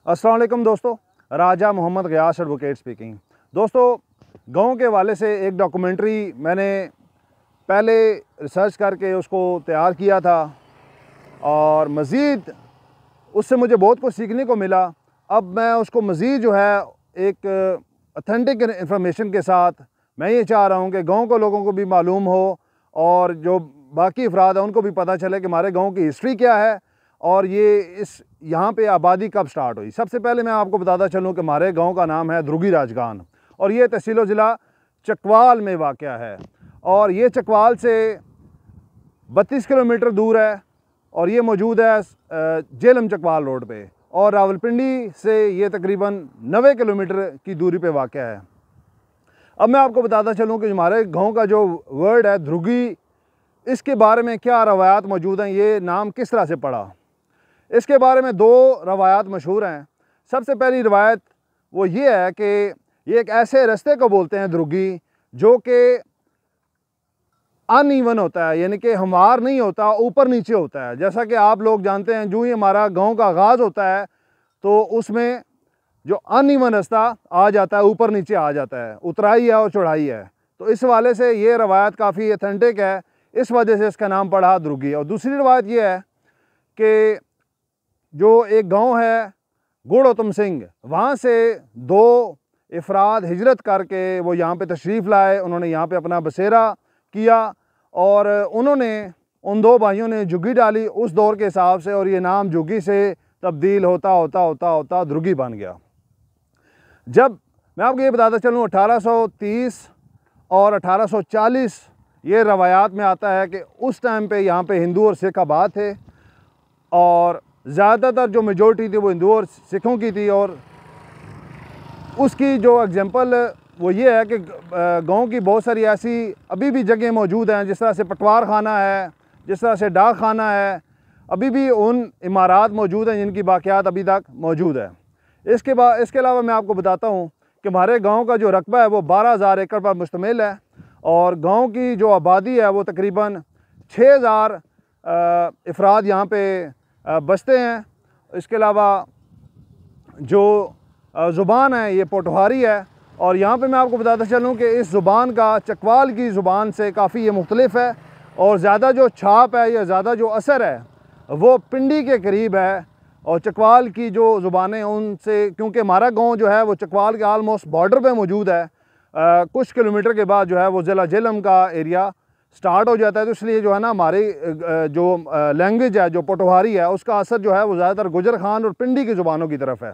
अस्सलाम वालेकुम दोस्तों, राजा मोहम्मद ग़ियास एडवोकेट स्पीकिंग। दोस्तों, गाँव के हवाले से एक डॉक्यूमेंट्री मैंने पहले रिसर्च करके उसको तैयार किया था और मज़ीद उससे मुझे बहुत कुछ सीखने को मिला। अब मैं उसको मज़ीद जो है एक ऑथेंटिक इंफॉर्मेशन के साथ मैं ये चाह रहा हूँ कि गाँव के लोगों को भी मालूम हो और जो बाकी अफराद हैं उनको भी पता चले कि हमारे गाँव की हिस्ट्री क्या है और ये यहाँ पे आबादी कब स्टार्ट हुई। सबसे पहले मैं आपको बताता चलूँ कि हमारे गांव का नाम है द्रुगी राजगान और ये तहसील ज़िला चकवाल में वाक़या है और ये चकवाल से 32 किलोमीटर दूर है और ये मौजूद है जेलम चकवाल रोड पे और रावलपिंडी से ये तकरीबन 90 किलोमीटर की दूरी पे वाक़या है। अब मैं आपको बताता चलूँ कि हमारे गाँव का जो वर्ड है द्रुगी, इसके बारे में क्या रवायात मौजूद हैं, ये नाम किस तरह से पड़ा। इसके बारे में दो रवायात मशहूर हैं। सबसे पहली रवायत वो ये है कि ये एक ऐसे रास्ते को बोलते हैं द्रुगी जो कि अनइवन होता है, यानी कि हमवार नहीं होता, ऊपर नीचे होता है। जैसा कि आप लोग जानते हैं, जो ही हमारा गांव का आगाज़ होता है तो उसमें जो अनइवन रास्ता आ जाता है, ऊपर नीचे आ जाता है, उतराई है और चढ़ाई है। तो इस वाले से ये रवायत काफ़ी ऑथेंटिक है, इस वजह से इसका नाम पड़ा द्रुगी। और दूसरी रवायत ये है कि जो एक गांव है गुड़ोत्तम सिंह, वहाँ से दो अफराद हिजरत करके वो यहाँ पे तशरीफ़ लाए। उन्होंने यहाँ पे अपना बसेरा किया और उन्होंने उन दो भाइयों ने झुग्गी डाली उस दौर के हिसाब से और ये नाम झुग्गी से तब्दील होता होता होता होता द्रुगी बन गया। जब मैं आपको ये बताता चलूँ 1830 और 1840 ये रवायात में आता है कि उस टाइम पे यहाँ पे हिंदू और सिख आबाद थे और ज़्यादातर जो मेजॉरिटी थी वो हिंदू और सिखों की थी। और उसकी जो एग्जांपल वो ये है कि गांव की बहुत सारी ऐसी अभी भी जगह मौजूद हैं, जिस तरह से पटवार खाना है, जिस तरह से डाक खाना है, अभी भी उन इमारात मौजूद हैं जिनकी बाक़ियात अभी तक मौजूद है। इसके अलावा मैं आपको बताता हूँ कि हमारे गाँव का जो रकबा है वो 12,000 एकड़ पर मुश्तमिल है और गांव की जो आबादी है वो तकरीबन 6,000 अफराद यहाँ पे बसते हैं। इसके अलावा जो ज़ुबान है ये पोटहारी है और यहाँ पे मैं आपको बताता चलूँ कि इस ज़ुबान का चकवाल की ज़ुबान से काफ़ी ये मुख्तलिफ है और ज़्यादा जो छाप है या ज़्यादा जो असर है वो पिंडी के करीब है और चकवाल की जो ज़ुबानें हैं उनसे, क्योंकि हमारा गाँव जो है वो चकवाल के आलमोस्ट बॉर्डर पर मौजूद है। कुछ किलोमीटर के बाद जो है वो ज़िला जेलम का एरिया स्टार्ट हो जाता है, तो इसलिए जो है ना हमारी जो लैंग्वेज है जो पोटहारी है उसका असर जो है वो ज़्यादातर गुजर खान और पिंडी की ज़ुबानों की तरफ है।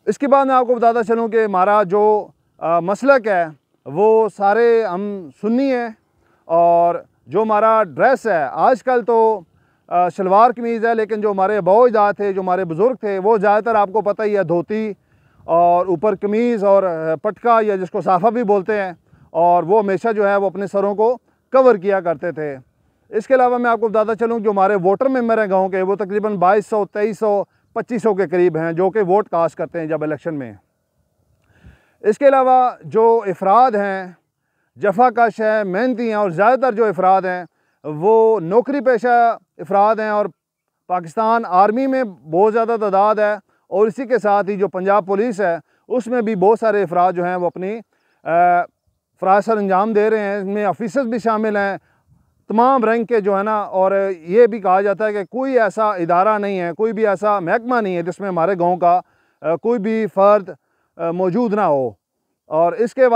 इसके बाद मैं आपको बताता चलूँ कि हमारा जो मसलक है वो सारे हम सुन्नी हैं और जो हमारा ड्रेस है आजकल तो शलवार कमीज़ है, लेकिन जो हमारे अबौ अजदाद थे, जो हमारे बुज़ुर्ग थे, वो ज़्यादातर आपको पता ही है धोती और ऊपर कमीज़ और पटका या जिसको साफ़ा भी बोलते हैं, और वो हमेशा जो है वो अपने सरों को कवर किया करते थे। इसके अलावा मैं आपको बताता चलूँ जो हमारे वोटर मेंबर हैं गांव के वो तकरीबन 2200, 2300, 2500 के करीब हैं जो कि वोट कास्ट करते हैं जब इलेक्शन में। इसके अलावा जो अफराद हैं जफाकश हैं, मेहनती हैं और ज़्यादातर जो अफराद हैं वो नौकरी पेशा अफराद हैं और पाकिस्तान आर्मी में बहुत ज़्यादा तादाद है और इसी के साथ ही जो पंजाब पुलिस है उसमें भी बहुत सारे अफराद जो हैं वो अपनी फ़राज़ सर अंजाम दे रहे हैं। इसमें ऑफिसर्स भी शामिल हैं तमाम रैंक के जो है ना, और ये भी कहा जाता है कि कोई ऐसा इदारा नहीं है, कोई भी ऐसा महकमा नहीं है जिसमें हमारे गांव का कोई भी फ़र्द मौजूद ना हो। और इसके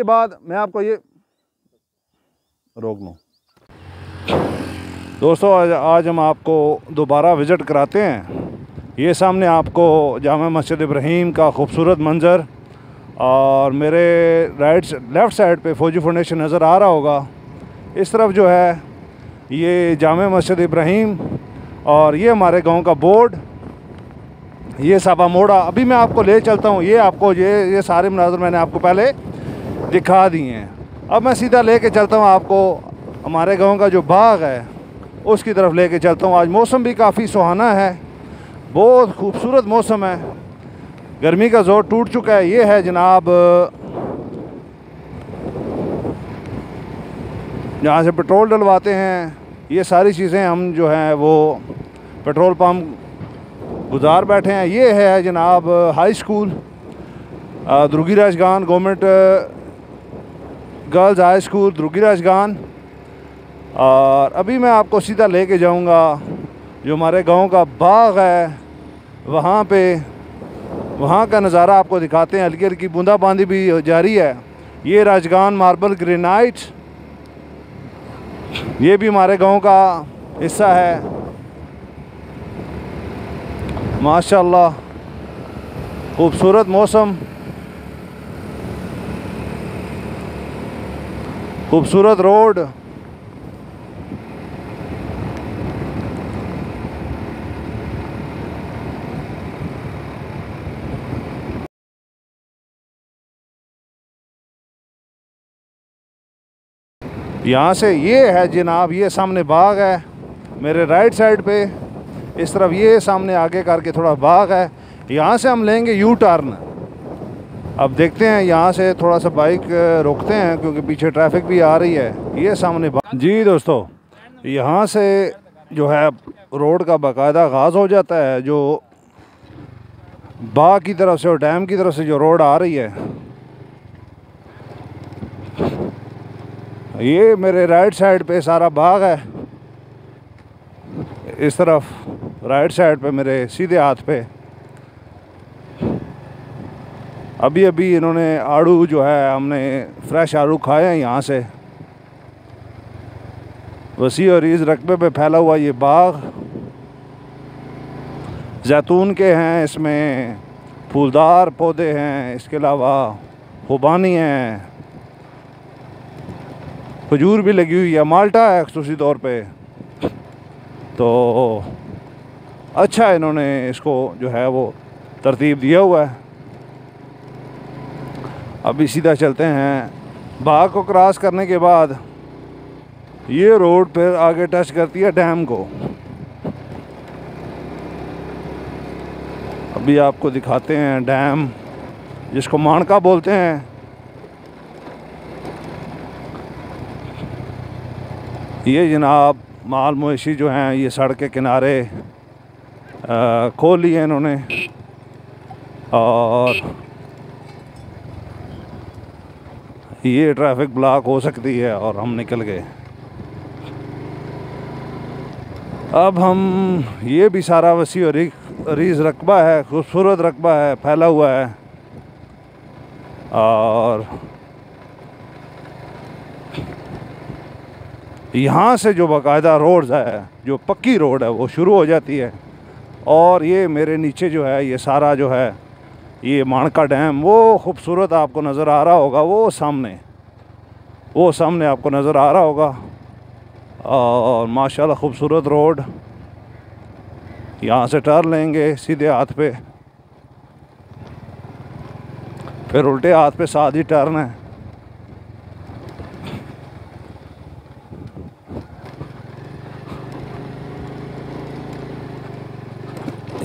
बाद मैं आपको ये रोक लूँ। दोस्तों, आज हम आपको दोबारा विज़िट कराते हैं। ये सामने आपको जामा मस्जिद इब्राहीम का खूबसूरत मंज़र और मेरे लेफ़्ट साइड पे फ़ौजी फाउंडेशन नज़र आ रहा होगा। इस तरफ जो है ये जामा मस्जिद इब्राहीम और ये हमारे गांव का बोर्ड, ये साबा मोड़ा। अभी मैं आपको ले चलता हूँ, ये आपको ये सारे मनाज़र मैंने आपको पहले दिखा दिए हैं। अब मैं सीधा लेके चलता हूँ आपको हमारे गांव का जो बाग है उसकी तरफ लेके चलता हूँ। आज मौसम भी काफ़ी सुहाना है, बहुत खूबसूरत मौसम है, गर्मी का ज़ोर टूट चुका है। ये है जनाब जहाँ से पेट्रोल डलवाते हैं। ये सारी चीज़ें हम जो हैं वो पेट्रोल पम्प गुजार बैठे हैं। ये है जनाब high school Durgi Rajgan, government girls high school Durgi Rajgan. और अभी मैं आपको सीधा लेके जाऊंगा जो हमारे गांव का बाग है वहाँ पे, वहाँ का नज़ारा आपको दिखाते हैं। हल्की हल्की बूंदाबांदी भी जारी है। ये राजगान मार्बल ग्रेनाइट, ये भी हमारे गांव का हिस्सा है। माशाल्लाह खूबसूरत मौसम, खूबसूरत रोड। यहाँ से ये है जनाब, ये सामने बाग है मेरे राइट साइड पे, इस तरफ ये सामने आगे करके थोड़ा बाग है। यहाँ से हम लेंगे यू टर्न। अब देखते हैं, यहाँ से थोड़ा सा बाइक रोकते हैं क्योंकि पीछे ट्रैफिक भी आ रही है। ये सामने बाग जी दोस्तों, यहाँ से जो है रोड का बाकायदा आगाज़ हो जाता है। जो बाग की तरफ से और डैम की तरफ से जो रोड आ रही है, ये मेरे राइट साइड पे सारा बाग है। इस तरफ राइट साइड पे मेरे सीधे हाथ पे अभी अभी इन्होंने आड़ू जो है, हमने फ्रेश आड़ू खाए हैं। यहाँ से वसी और इस रकबे पे फैला हुआ ये बाग जैतून के हैं, इसमें फूलदार पौधे हैं, इसके अलावा खुबानी हैं, खजूर भी लगी हुई है, माल्टा है खुसूसी तौर पे। तो अच्छा इन्होंने इसको जो है वो तरतीब दिया हुआ है। अभी सीधा चलते हैं। बाग को क्रॉस करने के बाद ये रोड फिर आगे टच करती है डैम को। अभी आपको दिखाते हैं डैम, जिसको माणका बोलते हैं। ये जनाब माल मवेशी जो हैं ये सड़क के किनारे खोल लिए इन्होंने, और ये ट्रैफिक ब्लॉक हो सकती है और हम निकल गए। अब हम, ये भी सारा वसी और रीज़ रकबा है, खूबसूरत रकबा है, फैला हुआ है। और यहाँ से जो बाकायदा रोड्स है, जो पक्की रोड है, वो शुरू हो जाती है। और ये मेरे नीचे जो है ये सारा जो है ये माणका डैम, वो खूबसूरत आपको नज़र आ रहा होगा, वो सामने आपको नज़र आ रहा होगा। और माशाल्लाह खूबसूरत रोड। यहाँ से टर्न लेंगे सीधे हाथ पे, फिर उल्टे हाथ पे साथ ही टर्न है।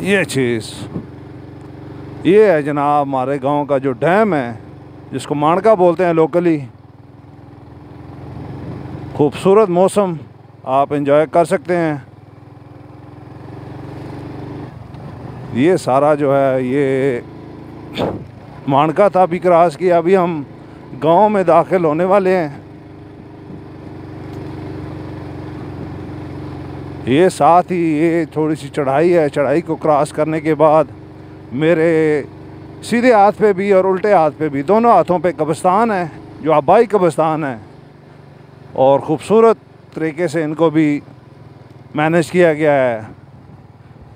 ये चीज़ ये है जनाब हमारे गांव का जो डैम है, जिसको माणका बोलते हैं लोकली। खूबसूरत मौसम, आप एंजॉय कर सकते हैं। ये सारा जो है ये माणका था, अभी क्रॉस किया, अभी हम गांव में दाखिल होने वाले हैं। ये साथ ही ये थोड़ी सी चढ़ाई है। चढ़ाई को क्रॉस करने के बाद मेरे सीधे हाथ पे भी और उल्टे हाथ पे भी, दोनों हाथों पे कब्रिस्तान है, जो आबाई कब्रिस्तान है। और ख़ूबसूरत तरीके से इनको भी मैनेज किया गया है।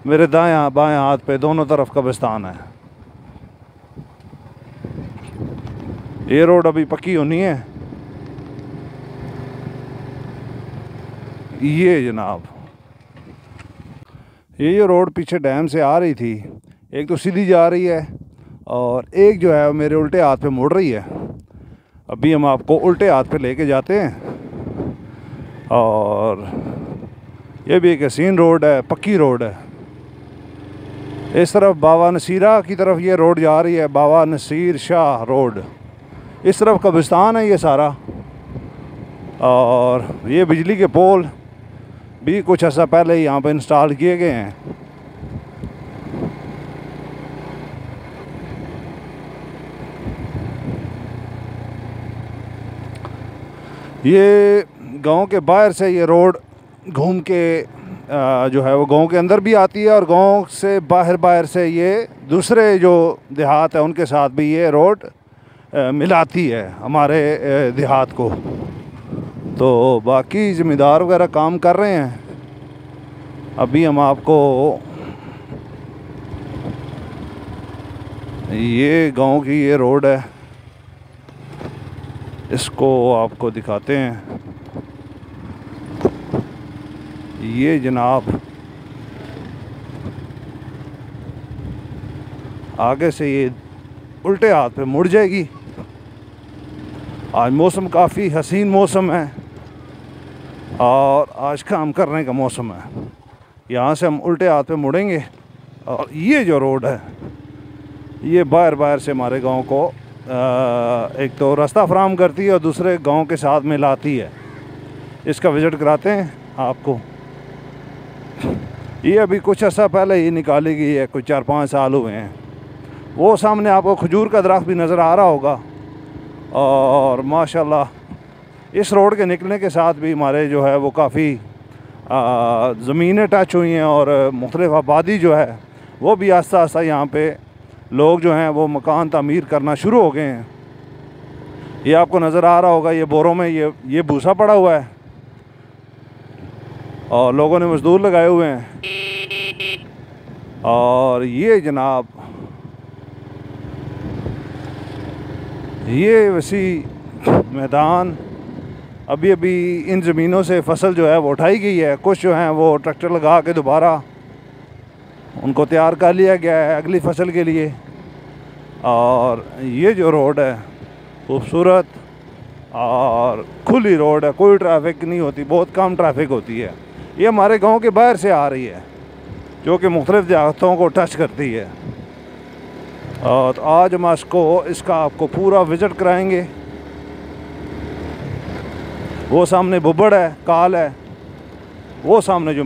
मेरे दायां बाएं हाथ पे दोनों तरफ कब्रिस्तान है। ये रोड अभी पक्की होनी है। ये जनाब ये जो रोड पीछे डैम से आ रही थी, एक तो सीधी जा रही है और एक जो है मेरे उल्टे हाथ पे मुड़ रही है। अभी हम आपको उल्टे हाथ पे लेके जाते हैं। और ये भी एक हसीन रोड है, पक्की रोड है। इस तरफ बाबा नसीरा की तरफ ये रोड जा रही है, बाबा नसीर शाह रोड। इस तरफ कब्रिस्तान है ये सारा। और ये बिजली के पोल भी कुछ ऐसा पहले ही यहाँ पे इंस्टॉल किए गए हैं। ये गांव के बाहर से ये रोड घूम के जो है वो गांव के अंदर भी आती है, और गांव से बाहर से ये दूसरे जो देहात है उनके साथ भी ये रोड मिलाती है हमारे देहात को। तो बाकी ज़मींदार वगैरह काम कर रहे हैं। अभी हम आपको ये गांव की ये रोड है, इसको आपको दिखाते हैं। ये जनाब आगे से ये उल्टे हाथ पे मुड़ जाएगी। आज मौसम काफ़ी हसीन मौसम है और आज काम करने का मौसम है। यहाँ से हम उल्टे हाथ पे मुड़ेंगे और ये जो रोड है ये बाहर से हमारे गांव को एक तो रास्ता फराहम करती है और दूसरे गांव के साथ मिलाती है। इसका विज़िट कराते हैं आपको। ये अभी कुछ अर्सा पहले ही निकाली गई है, कुछ 4-5 साल हुए हैं। वो सामने आपको खजूर का दरख्त भी नज़र आ रहा होगा। और माशाल्लाह इस रोड के निकलने के साथ भी हमारे जो है वो काफ़ी ज़मीनें टच हुई हैं और मुख्तलिफ आबादी जो है वो भी आस्ता आस्ता यहाँ पे लोग जो हैं वो मकान तामीर करना शुरू हो गए हैं। ये आपको नज़र आ रहा होगा, ये बोरों में ये भूसा पड़ा हुआ है और लोगों ने मज़दूर लगाए हुए हैं। और ये जनाब ये वसी मैदान अभी इन ज़मीनों से फसल जो है वो उठाई गई है। कुछ जो हैं वो ट्रैक्टर लगा के दोबारा उनको तैयार कर लिया गया है अगली फसल के लिए। और ये जो रोड है खूबसूरत और खुली रोड है, कोई ट्रैफिक नहीं होती, बहुत कम ट्रैफिक होती है। ये हमारे गांव के बाहर से आ रही है जो कि मुख्तलिफ देहातों को टच करती है। और आज हम इसका आपको पूरा विज़िट कराएंगे। वो सामने बुब्बड़ है, काल है, वो सामने जो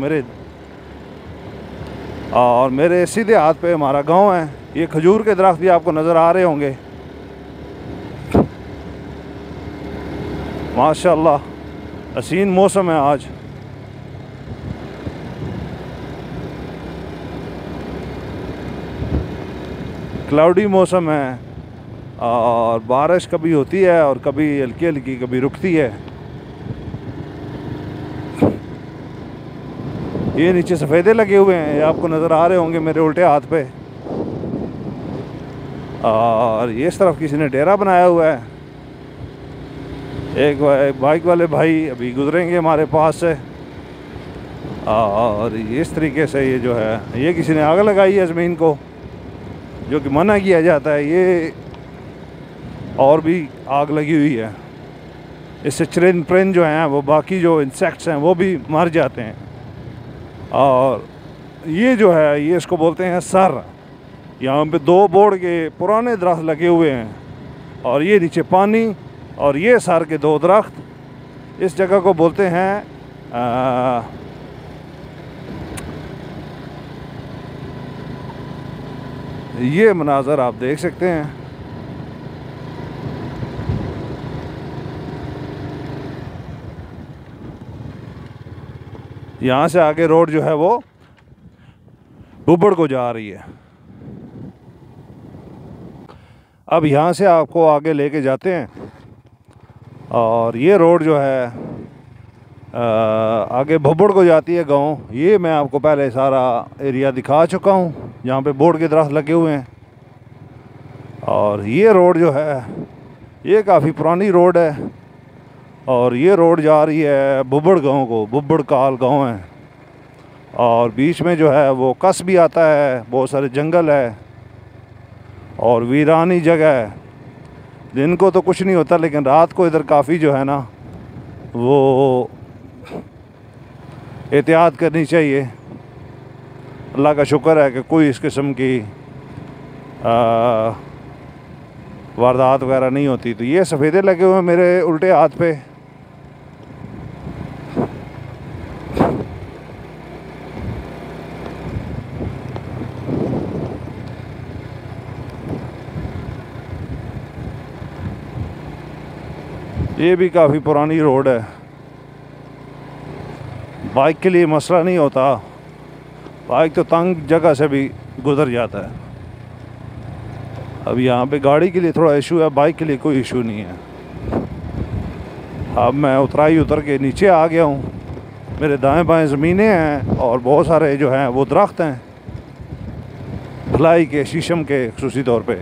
मेरे सीधे हाथ पे हमारा गांव है। ये खजूर के दरख्त भी आपको नज़र आ रहे होंगे। माशाल्लाह हसीन मौसम है आज। क्लाउडी मौसम है और बारिश कभी होती है और कभी हल्की हल्की कभी रुकती है। ये नीचे सफ़ेदे लगे हुए हैं, ये आपको नज़र आ रहे होंगे मेरे उल्टे हाथ पे। और ये इस तरफ किसी ने डेरा बनाया हुआ है। एक बाइक वाले भाई अभी गुजरेंगे हमारे पास से। और इस तरीके से ये जो है ये किसी ने आग लगाई है ज़मीन को, जो कि मना किया जाता है। ये और भी आग लगी हुई है, इससे चरिंद परिंद जो हैं वो बाकी जो इंसेक्ट्स हैं वो भी मर जाते हैं। और ये जो है ये इसको बोलते हैं सर। यहाँ पे 2 बोर्ड के पुराने दरख्त लगे हुए हैं और ये नीचे पानी और ये सर के 2 दरख्त। इस जगह को बोलते हैं ये मनाज़र आप देख सकते हैं। यहाँ से आगे रोड जो है वो बुब्बड़ को जा रही है। अब यहाँ से आपको आगे लेके जाते हैं और ये रोड जो है आगे बुब्बड़ को जाती है गांव। ये मैं आपको पहले सारा एरिया दिखा चुका हूँ जहाँ पे बोर्ड के दरख्त लगे हुए हैं। और ये रोड जो है ये काफ़ी पुरानी रोड है और ये रोड जा रही है बुब्बड़ गांव को। बुब्बड़ काल गांव है और बीच में जो है वो कस भी आता है, बहुत सारे जंगल है और वीरानी जगह है। दिन को तो कुछ नहीं होता लेकिन रात को इधर काफ़ी जो है ना वो एहतियात करनी चाहिए। अल्लाह का शुक्र है कि कोई इस किस्म की वारदात वगैरह नहीं होती। तो ये सफ़ेदे लगे हुए हैं मेरे उल्टे हाथ पे। ये भी काफ़ी पुरानी रोड है, बाइक के लिए मसला नहीं होता, बाइक तो तंग जगह से भी गुजर जाता है। अब यहाँ पे गाड़ी के लिए थोड़ा इशू है, बाइक के लिए कोई इशू नहीं है। अब मैं उतराई उतर के नीचे आ गया हूँ। मेरे दाएं बाएं ज़मीनें हैं और बहुत सारे जो हैं वो दरख्त हैं, भलाई के, शीशम के खुसूसी तौर पे।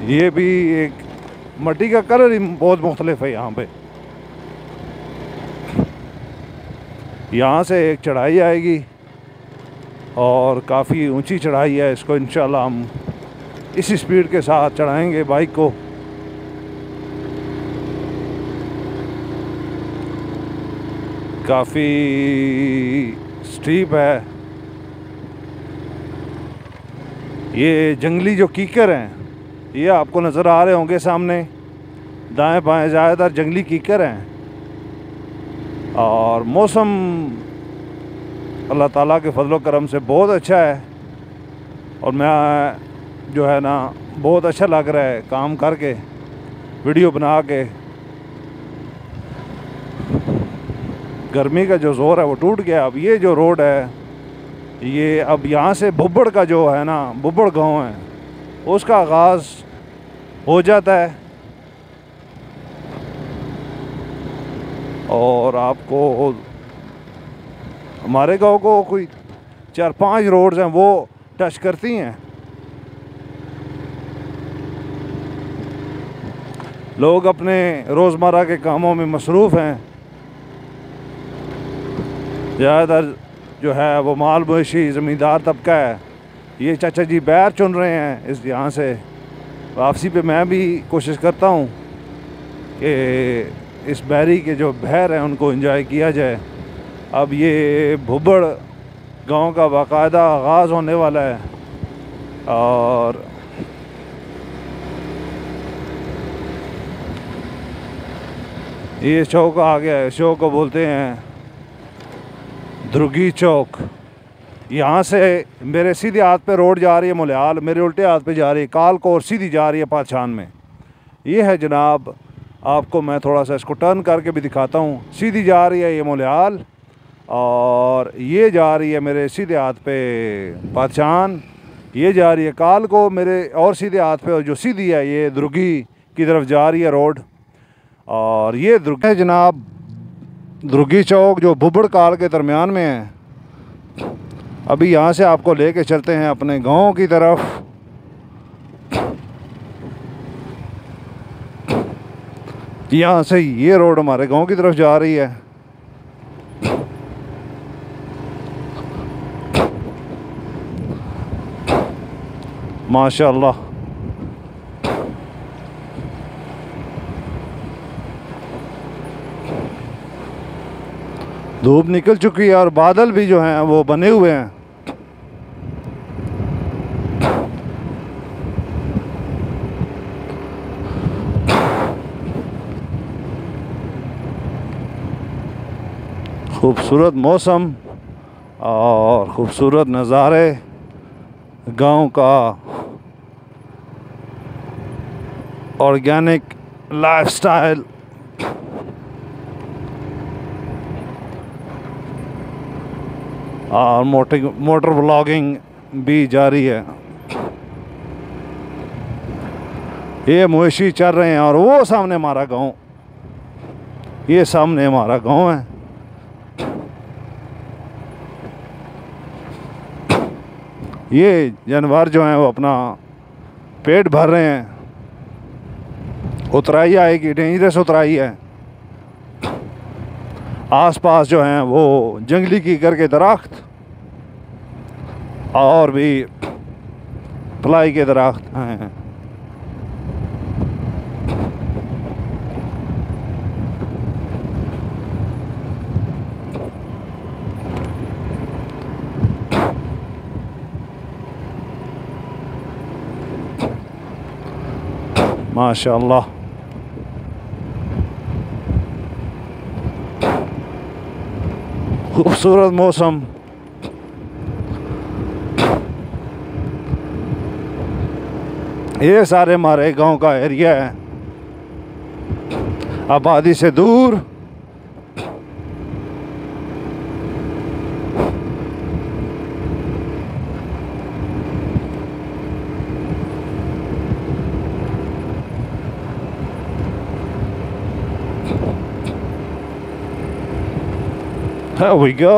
ये भी एक मट्टी का कलर ही बहुत मुख्तलिफ है यहाँ पे। यहाँ से एक चढ़ाई आएगी और काफ़ी ऊंची चढ़ाई है। इसको इंशाल्लाह हम इसी स्पीड के साथ चढ़ाएंगे बाइक को। काफ़ी स्टीप है। ये जंगली जो कीकर हैं ये आपको नज़र आ रहे होंगे सामने, दाएं बाएं ज़्यादातर जंगली कीकर हैं। और मौसम अल्लाह ताला के फजलो करम से बहुत अच्छा है और मैं जो है ना बहुत अच्छा लग रहा है काम करके, वीडियो बना के। गर्मी का जो ज़ोर है वो टूट गया। अब ये जो रोड है ये अब यहाँ से बुब्बड़ का जो है ना, बुब्बड़ गांव है, उसका आगाज़ हो जाता है। और आपको हमारे गांव को कोई 4-5 रोड्स हैं वो टच करती हैं। लोग अपने रोज़मर्रा के कामों में मसरूफ़ हैं। ज़्यादातर जो है वो माल मवेशी ज़मींदार तबका है। ये चाचा जी बैर चुन रहे हैं इस यहाँ से वापसी पे। मैं भी कोशिश करता हूँ कि इस बैरी के जो बहर हैं उनको एंजॉय किया जाए। अब ये भुब्बड़ गांव का बाकायदा आगाज़ होने वाला है और ये चौक आ गया है। चौक को बोलते हैं ध्रुगी चौक। यहाँ से मेरे सीधे हाथ पे रोड जा रही है मोलियाल, मेरे उल्टे हाथ पे जा रही है कालकोर, सीधी जा रही है पाछान में। ये है जनाब, आपको मैं थोड़ा सा इसको टर्न करके भी दिखाता हूँ। सीधी जा रही है ये मोलियाल और ये जा रही है मेरे सीधे हाथ पे पाछान, ये जा रही है काल को मेरे और सीधे हाथ पे, और जो सीधी है ये ध्रुगी की तरफ जा रही है रोड। और ये ध्रुगी है जनाब, ध्रुगी चौक जो भुब्बड़ काल के दरमियान में है। अभी यहाँ से आपको लेके चलते हैं अपने गांव की तरफ। यहाँ से ये रोड हमारे गांव की तरफ जा रही है। माशाअल्लाह धूप निकल चुकी है और बादल भी जो हैं वो बने हुए हैं। खूबसूरत मौसम और खूबसूरत नज़ारे गांव का, ऑर्गेनिक लाइफस्टाइल। और मोटर व्लॉगिंग भी जारी है। ये मवेशी चल रहे हैं और वो सामने हमारा गांव, ये सामने हमारा गांव है। ये जानवर जो हैं वो अपना पेट भर रहे हैं। उतराई आएगी, डेंजरस उतराई है। आसपास जो हैं वो जंगली कीकर के दरख्त और भी प्लाई के दरख्त हैं। माशाअल्लाह। खूबसूरत मौसम। ये सारे हमारे गांव का एरिया है, आबादी से दूर। There we go.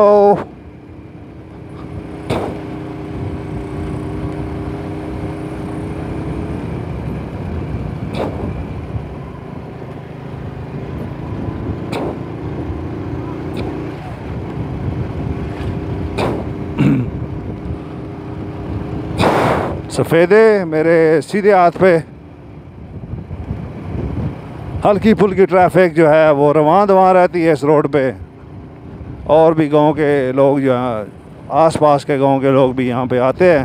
सफ़ेदे मेरे सीधे हाथ पे हल्की फुल्की ट्रैफिक जो है वो रवां दवां रहती है इस रोड पे। और भी गांव के लोग जो हैं, आसपास के गांव के लोग भी यहाँ पे आते हैं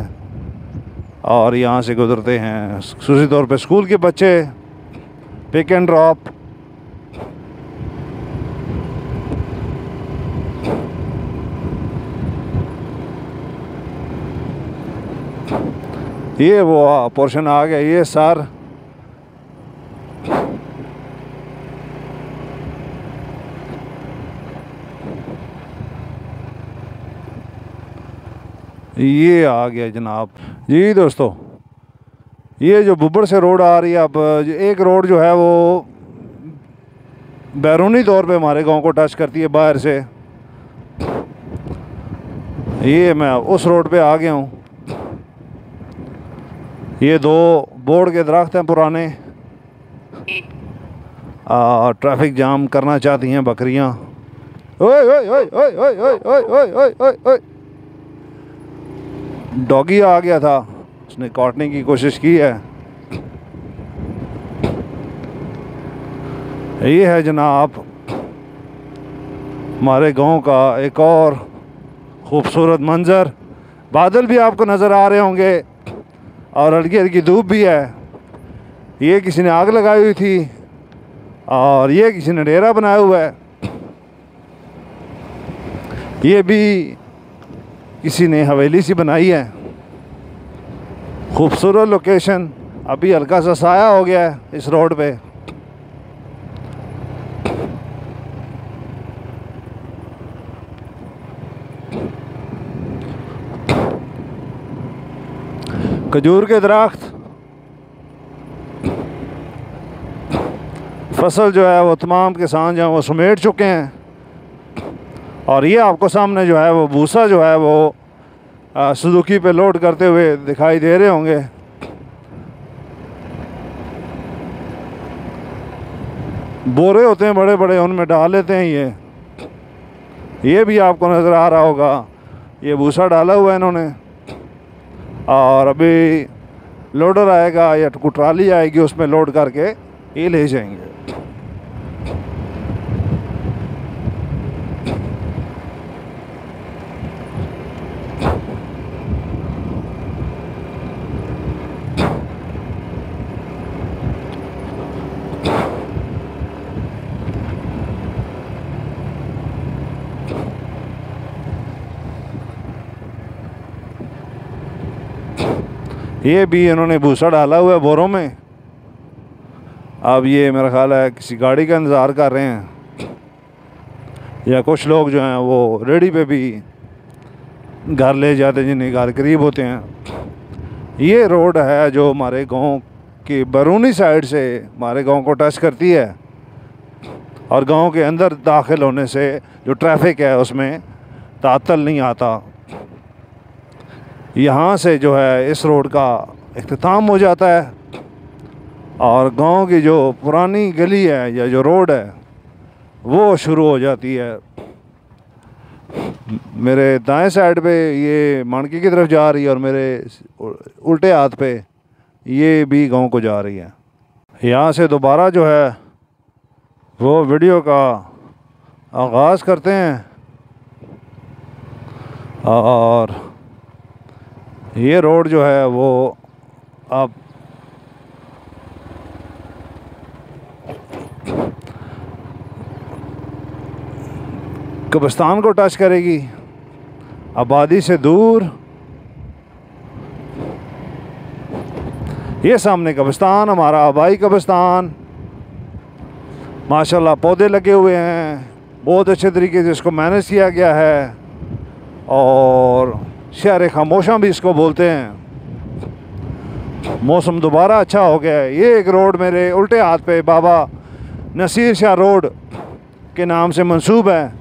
और यहाँ से गुज़रते हैं। खासी तौर पे स्कूल के बच्चे, पिक एंड ड्रॉप। ये वो पोर्शन आ गया, ये सर ये आ गया जनाब जी। दोस्तों, ये जो बुब्बड़ से रोड आ रही है, अब एक रोड जो है वो बैरूनी तौर पे हमारे गांव को टच करती है बाहर से। ये मैं उस रोड पे आ गया हूँ। ये दो बोर्ड के दरख्त हैं पुराने, ट्रैफिक जाम करना चाहती हैं बकरियाँ। ओए ओए ओए ओए ओए ओए ओए ओए ओए ओए, डॉगी आ गया था, उसने काटने की कोशिश की है। ये है जनाब हमारे गांव का एक और खूबसूरत मंज़र। बादल भी आपको नज़र आ रहे होंगे और हल्की हल्की धूप भी है। ये किसी ने आग लगाई हुई थी और ये किसी ने डेरा बनाया हुआ है। ये भी किसी ने हवेली सी बनाई है। खूबसूरत लोकेशन। अभी हल्का सा साया हो गया है इस रोड पे। खजूर के दरख्त, फसल जो है वो तमाम किसान जो है वो समेट चुके हैं। और ये आपको सामने जो है वो भूसा जो है वो सुजुकी पे लोड करते हुए दिखाई दे रहे होंगे। बोरे होते हैं बड़े बड़े, उनमें डाल लेते हैं। ये भी आपको नज़र आ रहा होगा, ये भूसा डाला हुआ है इन्होंने। और अभी लोडर आएगा या ट्राली आएगी, उसमें लोड करके ये ले जाएंगे। ये भी इन्होंने भूसा डाला हुआ है बोरों में। अब ये मेरा ख्याल है किसी गाड़ी का इंतज़ार कर रहे हैं, या कुछ लोग जो हैं वो रेडी पे भी घर ले जाते हैं जिन्हें घर करीब होते हैं। ये रोड है जो हमारे गांव की बैरूनी साइड से हमारे गांव को टच करती है और गांव के अंदर दाखिल होने से जो ट्रैफिक है उसमें तातल नहीं आता। यहाँ से जो है इस रोड का इख्तिताम हो जाता है और गांव की जो पुरानी गली है या जो रोड है वो शुरू हो जाती है। मेरे दाएं साइड पे ये मानकी की तरफ जा रही है और मेरे उल्टे हाथ पे ये भी गांव को जा रही है। यहाँ से दोबारा जो है वो वीडियो का आगाज़ करते हैं और ये रोड जो है वो अब कब्रिस्तान को टच करेगी, आबादी से दूर। ये सामने कब्रिस्तान, हमारा आबाई कब्रिस्तान। माशाल्लाह पौधे लगे हुए हैं, बहुत अच्छे तरीके से इसको मैनेज किया गया है। और शहर खामोशा भी इसको बोलते हैं। मौसम दोबारा अच्छा हो गया है। ये एक रोड मेरे उल्टे हाथ पे बाबा नसीर शाह रोड के नाम से मंसूब है।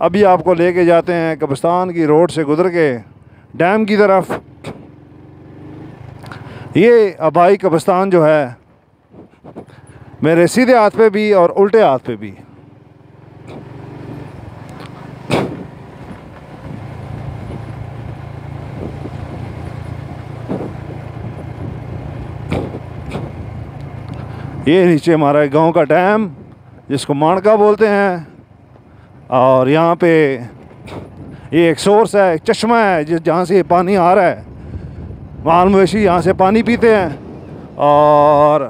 अभी आपको लेके जाते हैं कब्रिस्तान की रोड से गुजर के डैम की तरफ। ये आबाई कब्रिस्तान जो है मेरे सीधे हाथ पे भी और उल्टे हाथ पे भी। ये नीचे हमारा गांव का डैम जिसको माणका बोलते हैं। और यहाँ पे ये एक सोर्स है, एक चश्मा है जहाँ से पानी आ रहा है। माल मवेशी यहाँ से पानी पीते हैं और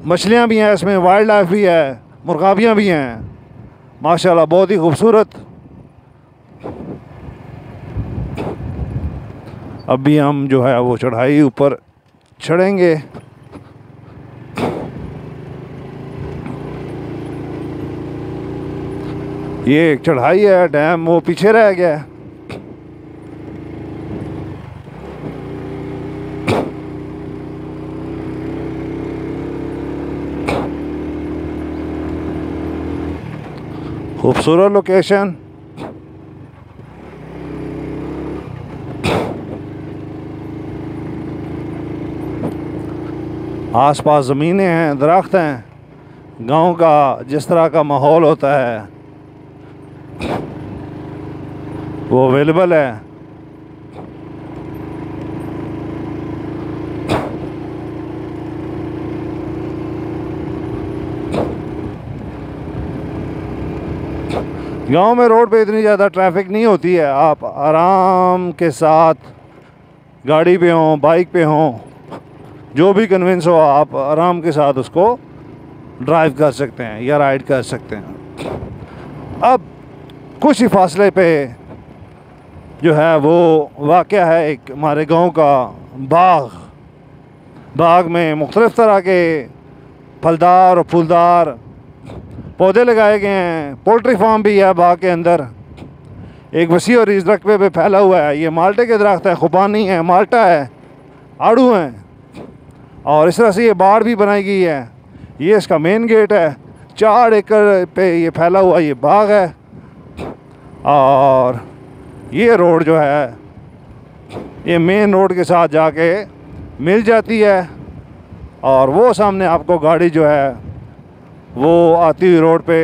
मछलियाँ भी हैं इसमें, वाइल्ड लाइफ भी है, मुर्गाबियाँ भी हैं। माशाल्लाह बहुत ही खूबसूरत। अभी हम जो है वो चढ़ाई ऊपर चढ़ेंगे। ये एक चढ़ाई है, डैम वो पीछे रह गया है। खूबसूरत लोकेशन। आसपास ज़मीनें हैं, दरख्त हैं। गांव का जिस तरह का माहौल होता है वो अवेलेबल है। गांव में रोड पे इतनी ज़्यादा ट्रैफिक नहीं होती है। आप आराम के साथ गाड़ी पे हों, बाइक पे हों, जो भी कन्विंस हो, आप आराम के साथ उसको ड्राइव कर सकते हैं या राइड कर सकते हैं। अब कुछ ही फासले पे जो है वो वाक़या है एक हमारे गांव का बाग। बाग में मुख्तलिफ़ तरह के फलदार और फूलदार पौधे लगाए गए हैं। पोल्ट्री फार्म भी है बाग के अंदर। एक वसी और इस रकबे पे फैला हुआ है। ये माल्टे के दरख्त है, खुबानी है, माल्टा है, आड़ू हैं। और इस तरह से ये बाड़ भी बनाई गई है। ये इसका मेन गेट है। 4 एकड़ पे ये फैला हुआ ये बाग है। और ये रोड जो है ये मेन रोड के साथ जाके मिल जाती है। और वो सामने आपको गाड़ी जो है वो आती हुई रोड पे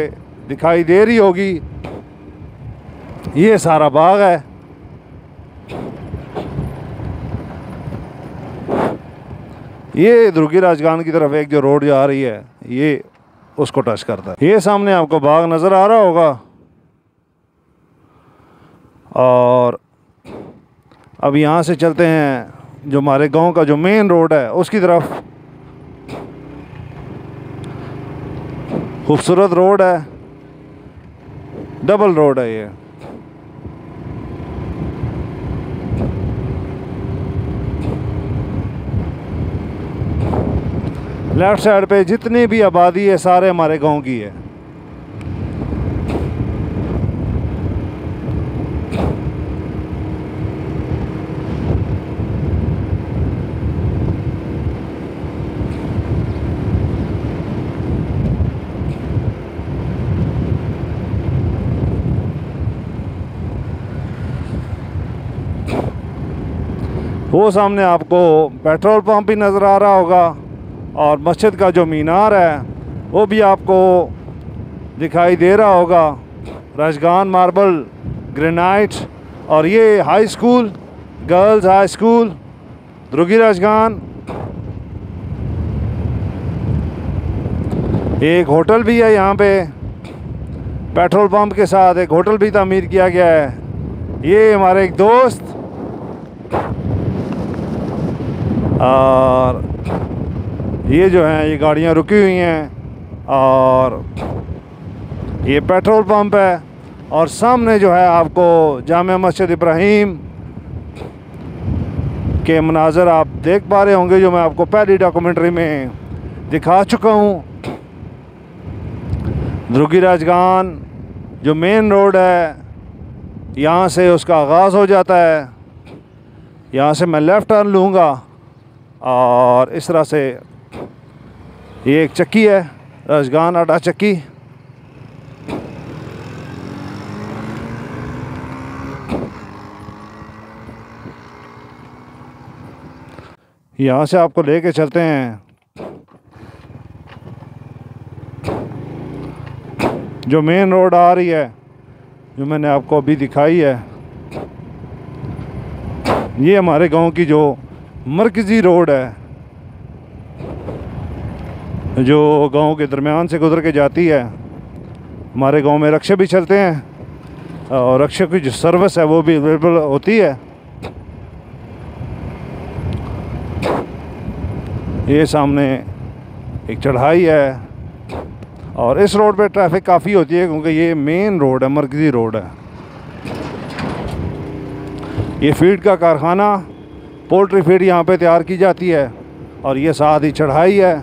दिखाई दे रही होगी। ये सारा बाग है। ये दुर्गी राजगान की तरफ एक जो रोड जा रही है ये उसको टच करता है। ये सामने आपको बाग नज़र आ रहा होगा। और अब यहाँ से चलते हैं जो हमारे गांव का जो मेन रोड है उसकी तरफ। खूबसूरत रोड है, डबल रोड है ये। लेफ्ट साइड पे जितनी भी आबादी है सारे हमारे गांव की है। वो सामने आपको पेट्रोल पंप भी नज़र आ रहा होगा। और मस्जिद का जो मीनार है वो भी आपको दिखाई दे रहा होगा। Rajgan marble granite. और ये high school, girls high school Durgi Rajgan. एक होटल भी है यहाँ पे। पेट्रोल पंप के साथ एक होटल भी तामीर किया गया है। ये हमारे एक दोस्त और ये जो हैं ये गाड़ियाँ रुकी हुई हैं। और ये पेट्रोल पंप है और सामने जो है आपको जामिया मस्जिद इब्राहीम के मनाज़र आप देख पा रहे होंगे, जो मैं आपको पहली डॉक्यूमेंट्री में दिखा चुका हूँ। द्रुगी राजगान जो मेन रोड है, यहाँ से उसका आगाज़ हो जाता है। यहाँ से मैं लेफ़्ट टर्न लूँगा और इस तरह से ये एक चक्की है, राजगान आटा चक्की। यहाँ से आपको लेके चलते हैं जो मेन रोड आ रही है, जो मैंने आपको अभी दिखाई है। ये हमारे गांव की जो मरकज़ी रोड है, जो गांव के दरमियान से गुजर के जाती है। हमारे गांव में रिक्शे भी चलते हैं और रिक्शे की जो सर्विस है वो भी अवेलेबल होती है। ये सामने एक चढ़ाई है और इस रोड पे ट्रैफिक काफ़ी होती है क्योंकि ये मेन रोड है, मरकज़ी रोड है। ये फीड का कारखाना, पोल्ट्री फीड यहाँ पे तैयार की जाती है और ये साथ ही चढ़ाई है।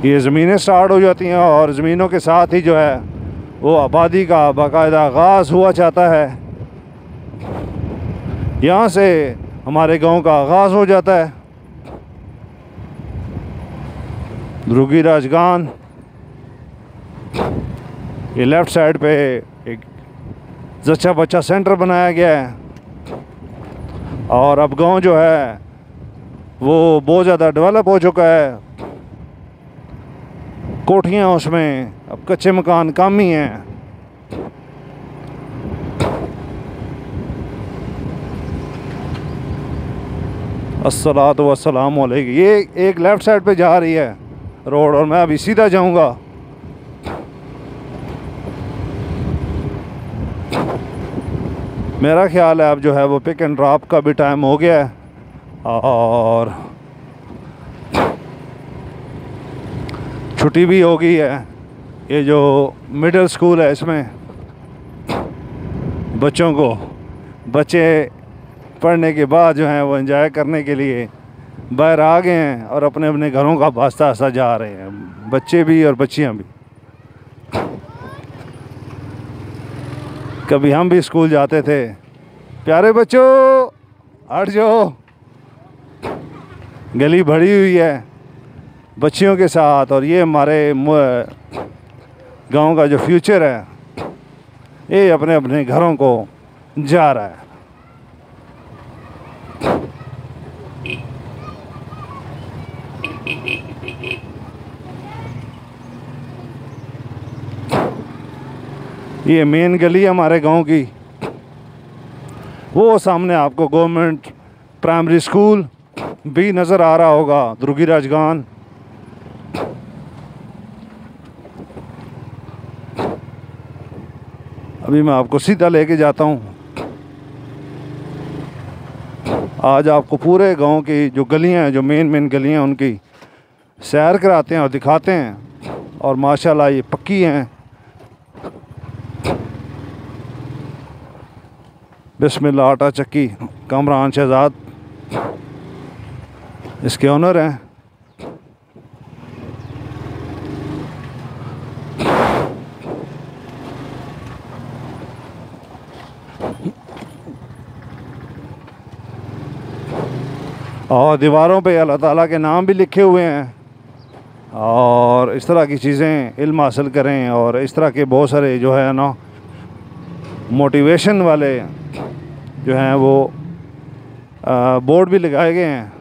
ये ज़मीनें स्टार्ट हो जाती हैं और ज़मीनों के साथ ही जो है वो आबादी का बाकायदा आगाज़ हुआ चाहता है। यहाँ से हमारे गांव का आगाज़ हो जाता है। द्रुगी राजगान, ये लेफ़्ट साइड पे एक जच्चा बच्चा सेंटर बनाया गया है और अब गांव जो है वो बहुत ज़्यादा डेवलप हो चुका है। कोठियाँ उसमें, अब कच्चे मकान कम ही हैं। अस्सलातु वस्सलामु अलैकुम। ये एक लेफ़्ट साइड पे जा रही है रोड और मैं अभी सीधा जाऊंगा। मेरा ख्याल है अब जो है वो पिक एंड ड्रॉप का भी टाइम हो गया है और छुट्टी भी हो गई है। ये जो मिडिल स्कूल है इसमें बच्चे पढ़ने के बाद जो हैं वो एंजॉय करने के लिए बाहर आ गए हैं और अपने अपने घरों का आस्ता आस्ता जा रहे हैं, बच्चे भी और बच्चियां भी। कभी हम भी स्कूल जाते थे। प्यारे बच्चों हट जाओ, गली भरी हुई है बच्चियों के साथ और ये हमारे गांव का जो फ्यूचर है ये अपने अपने घरों को जा रहा है। ये मेन गली है हमारे गांव की। वो सामने आपको गवर्नमेंट प्राइमरी स्कूल भी नज़र आ रहा होगा, द्रुगी राजगान। अभी मैं आपको सीधा लेके जाता हूँ। आज आपको पूरे गांव की जो गलियाँ हैं, जो मेन गलियाँ हैं, उनकी सैर कराते हैं और दिखाते हैं। और माशाल्लाह ये पक्की हैं। बिस्मिल्लाह आटा चक्की, कामरान शहजाद इसके ओनर हैं। और दीवारों पे अल्लाह ताला के नाम भी लिखे हुए हैं और इस तरह की चीज़ें इल्म हासिल करें। और इस तरह के बहुत सारे जो है ना मोटिवेशन वाले जो हैं वो बोर्ड भी लगाए गए हैं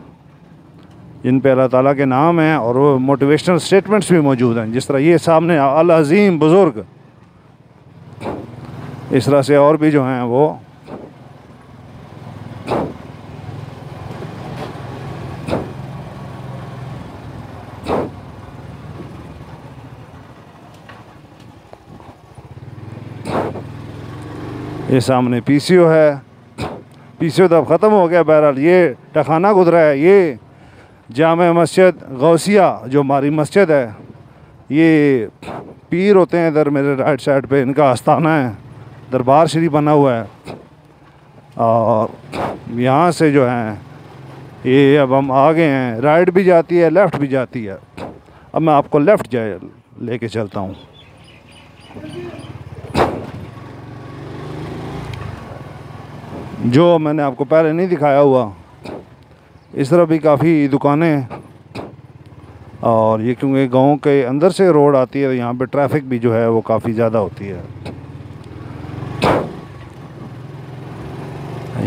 जिन पे अल्लाह ताला के नाम हैं और वो मोटिवेशनल स्टेटमेंट्स भी मौजूद हैं। जिस तरह ये सामने अल अज़ीम बुज़ुर्ग, इस तरह से और भी जो हैं वो ये सामने पीसीओ है, पीछे तो अब ख़त्म हो गया। बहरहाल ये टखाना गुजरा है, ये जामे मस्जिद गौसिया जो हमारी मस्जिद है, ये पीर होते हैं इधर मेरे राइट साइड पे, इनका आस्थाना है, दरबार शरीफ बना हुआ है। और यहाँ से जो है ये अब हम आ गए हैं, राइट भी जाती है लेफ़्ट भी जाती है। अब मैं आपको लेफ़्ट जाए लेके चलता हूँ। जो मैंने आपको पहले नहीं दिखाया हुआ, इस तरह भी काफ़ी दुकानें हैं। और ये क्योंकि गांव के अंदर से रोड आती है, यहाँ पे ट्रैफिक भी जो है वो काफ़ी ज़्यादा होती है।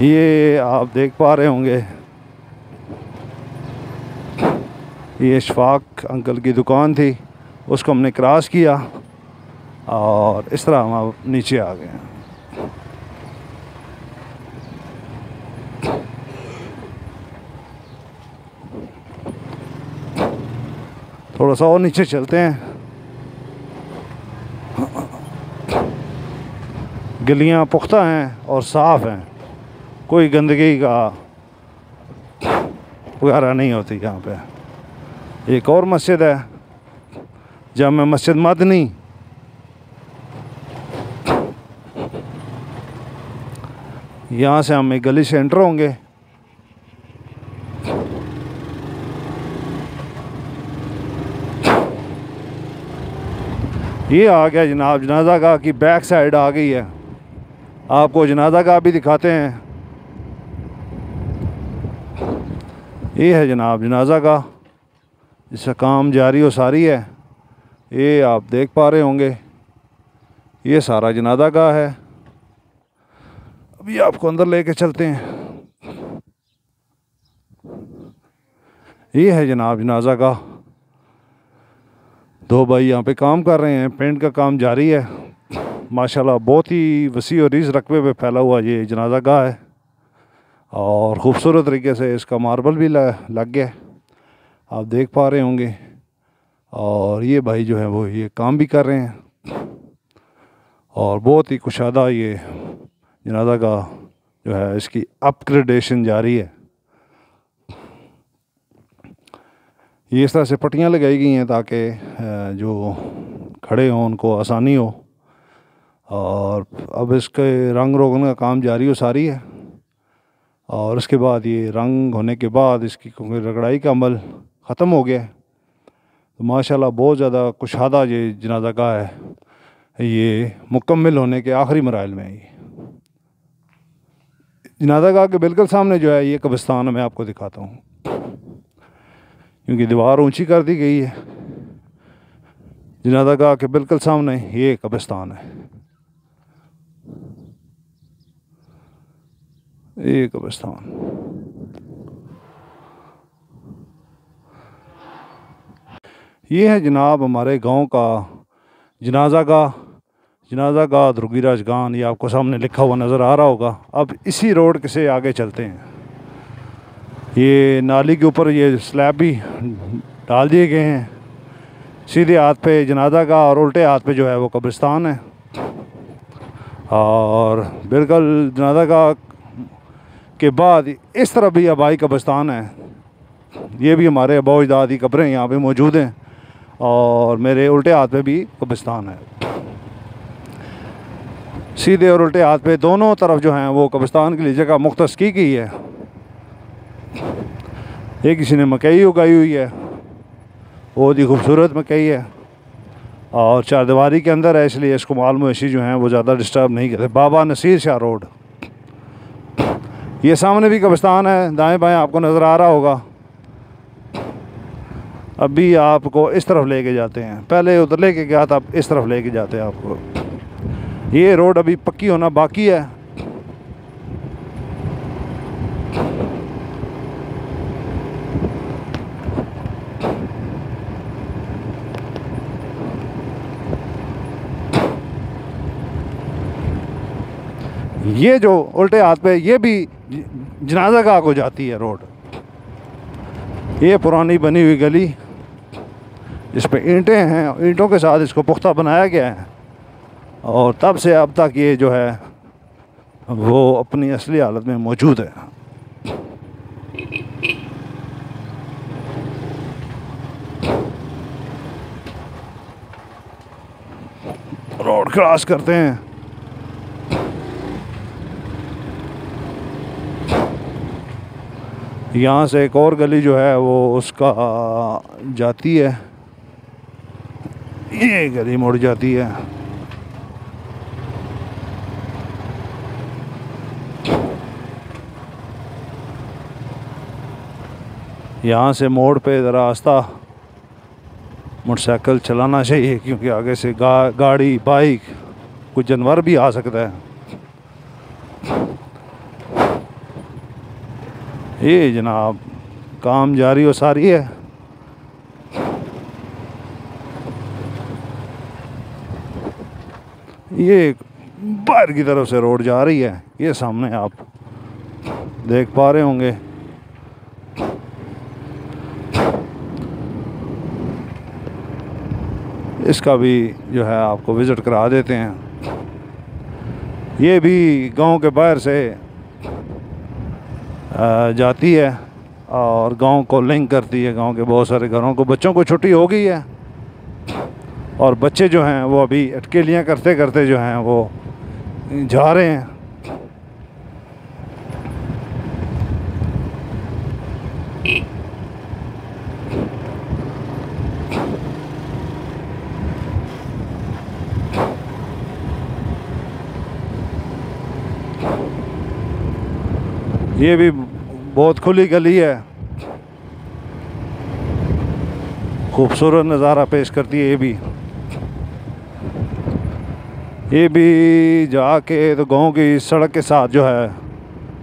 ये आप देख पा रहे होंगे, ये इशफाक अंकल की दुकान थी, उसको हमने क्रॉस किया और इस तरह हम अब नीचे आ गए हैं। थोड़ा सा और नीचे चलते हैं। गलियां पुख्ता हैं और साफ़ हैं, कोई गंदगी का वगैरह नहीं होती यहाँ पे। एक और मस्जिद है, जामे मस्जिद मदनी। यहाँ से हम एक गली से एंटर होंगे। ये आ गया जनाब जनाजा गाह की बैक साइड आ गई है। आपको जनाजा गाह भी दिखाते हैं। ये है जनाब जनाजा गाह, जिसका काम जारी और सारी है। ये आप देख पा रहे होंगे, ये सारा जनाजा गाह है। अभी आपको अंदर लेके चलते हैं। ये है जनाब जनाजा गाह। दो भाई यहाँ पे काम कर रहे हैं, पेंट का काम जारी है। माशाल्लाह बहुत ही वसी और रीज़ रकबे पे फैला हुआ ये जनाजा गाह है और ख़ूबसूरत तरीके से इसका मार्बल भी लग गया, आप देख पा रहे होंगे। और ये भाई जो है वो ये काम भी कर रहे हैं और बहुत ही कुशादा ये जनाजा गाह जो है इसकी अपग्रेडेशन जारी है। ये इस तरह से पट्टियाँ लगाई गई हैं ताकि जो खड़े हों उनको आसानी हो। और अब इसके रंग रोगन का काम जारी हो सारी है। और उसके बाद ये रंग होने के बाद इसकी क्योंकि रगड़ाई का अमल ख़त्म हो गया है, तो माशाल्लाह बहुत ज़्यादा कुशादा ये जनाजा गाह है। ये मुकम्मल होने के आखिरी मराइल में है। ये जनाजा गाह के बिल्कुल सामने जो है ये कब्रिस्तान मैं आपको दिखाता हूँ, क्योंकि दीवार ऊंची कर दी गई है। जनाजा गाह के बिल्कुल सामने ये कब्रिस्तान है। ये कब्रिस्तान ये है जनाब हमारे गांव का जनाजा गाह। जनाजा गाह दुर्गी राजगान, ये आपको सामने लिखा हुआ नज़र आ रहा होगा। अब इसी रोड से आगे चलते हैं। ये नाली के ऊपर ये स्लैब भी डाल दिए गए हैं। सीधे हाथ पे जनाजा गाह और उल्टे हाथ पे जो है वो कब्रिस्तान है। और बिल्कुल जनाजा गाह के बाद इस तरफ भी आबाई कब्रिस्तान है। ये भी हमारे अबो अजदाद की कब्रें यहाँ पे मौजूद हैं। और मेरे उल्टे हाथ पे भी कब्रिस्तान है। सीधे और उल्टे हाथ पे दोनों तरफ जो हैं वो कब्रिस्तान के लिए जगह मुख्तस की गई है। ये किसी ने मकई उगाई हुई है, बहुत ही खूबसूरत मकई है और चारदीवारी के अंदर है, इसलिए इसको माल मवेशी जो हैं वो ज़्यादा डिस्टर्ब नहीं करते। बाबा नसीर शाह रोड, ये सामने भी कब्रिस्तान है, दाएं बाएं आपको नज़र आ रहा होगा। अभी आपको इस तरफ लेके जाते हैं, पहले उधर लेके गया था, अब इस तरफ लेके जाते हैं आपको। ये रोड अभी पक्की होना बाकी है। ये जो उल्टे हाथ पे ये भी जनाजा गाह को जाती है रोड। ये पुरानी बनी हुई गली जिस पे ईंटें हैं, ईंटों के साथ इसको पुख्ता बनाया गया है और तब से अब तक ये जो है वो अपनी असली हालत में मौजूद है। रोड क्रॉस करते हैं। यहाँ से एक और गली जो है वो उसका जाती है, ये गली मुड़ जाती है। यहाँ से मोड़ पे ज़रा आस्ता मोटरसाइकिल चलाना चाहिए, क्योंकि आगे से गाड़ी बाइक कुछ जानवर भी आ सकता है। ये जनाब काम जारी और सारी है। ये बाहर की तरफ से रोड जा रही है, ये सामने आप देख पा रहे होंगे। इसका भी जो है आपको विज़िट करा देते हैं। ये भी गांव के बाहर से जाती है और गांव को लिंक करती है। गांव के बहुत सारे घरों को, बच्चों को छुट्टी हो गई है और बच्चे जो हैं वो अभी अटकेलियाँ करते करते जो हैं वो जा रहे हैं। ये भी बहुत खुली गली है, खूबसूरत नज़ारा पेश करती है। ये भी जाके तो गांव की सड़क के साथ जो है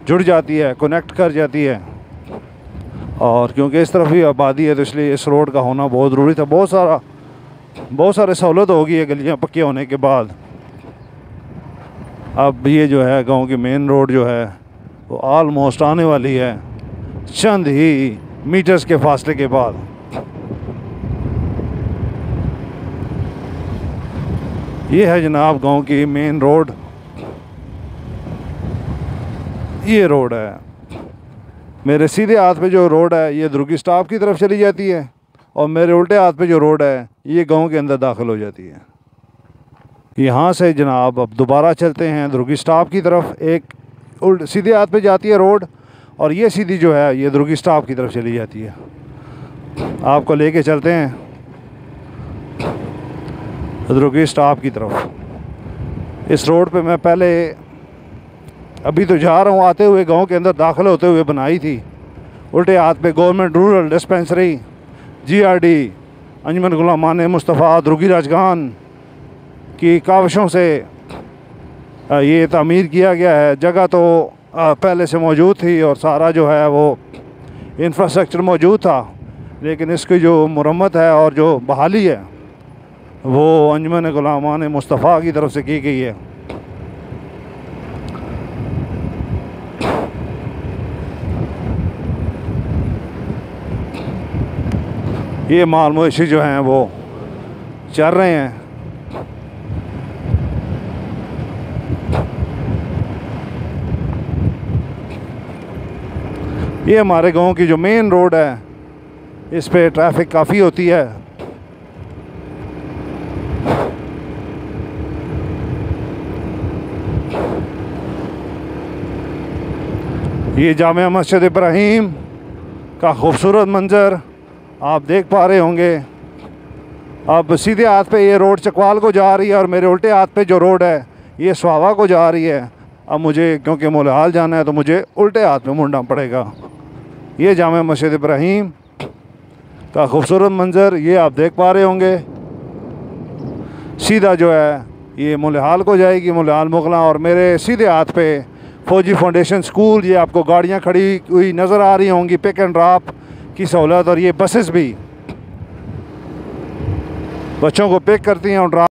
जुड़ जाती है, कनेक्ट कर जाती है। और क्योंकि इस तरफ भी आबादी है तो इसलिए इस रोड का होना बहुत ज़रूरी था। बहुत सारे सहूलत हो गई है गलियाँ पक्की होने के बाद। अब ये जो है गांव की मेन रोड जो है वो ऑलमोस्ट आने वाली है चंद ही मीटर्स के फासले के बाद। ये है जनाब गांव की मेन रोड। ये रोड है, मेरे सीधे हाथ पे जो रोड है ये दुर्गी स्टॉप की तरफ चली जाती है और मेरे उल्टे हाथ पे जो रोड है ये गांव के अंदर दाखिल हो जाती है। यहाँ से जनाब अब दोबारा चलते हैं दुर्गी स्टॉप की तरफ। एक सीधे हाथ पे जाती है रोड और ये सीधी जो है ये दुर्गी स्टॉप की तरफ चली जाती है। आपको लेके चलते हैं दुर्गी स्टॉप की तरफ। इस रोड पे मैं पहले अभी तो जा रहा हूँ, आते हुए गांव के अंदर दाखिल होते हुए बनाई थी। उल्टे हाथ पे गवर्नमेंट रूरल डिस्पेंसरी GRD अंजुमन गुलामान मुस्तफ़ा दुर्गी राजगान की काविशों से ये तामीर किया गया है। जगह तो पहले से मौजूद थी और सारा जो है वो इंफ्रास्ट्रक्चर मौजूद था, लेकिन इसकी जो मुरम्मत है और जो बहाली है वो अंजुमन गुलामान मुस्तफ़ा की तरफ से की गई है। ये माल मवेशी जो हैं वो चल रहे हैं। ये हमारे गांव की जो मेन रोड है इस पे ट्रैफिक काफ़ी होती है। ये जामिया मस्जिद इब्राहीम का खूबसूरत मंज़र आप देख पा रहे होंगे। अब सीधे हाथ पे ये रोड चकवाल को जा रही है और मेरे उल्टे हाथ पे जो रोड है ये स्वावा को जा रही है। अब मुझे क्योंकि मोलहाल जाना है तो मुझे उल्टे हाथ में मुड़ना पड़ेगा। ये जामिया मस्जिद इब्राहीम का खूबसूरत मंज़र ये आप देख पा रहे होंगे। सीधा जो है ये मोलहाल को जाएगी, मोलहाल मुगला। और मेरे सीधे हाथ पे फौजी फाउंडेशन स्कूल, ये आपको गाड़ियाँ खड़ी हुई नज़र आ रही होंगी, पिक एंड ड्रॉप की सहूलत। और ये बसेस भी बच्चों को पिक करती हैं और ड्रॉप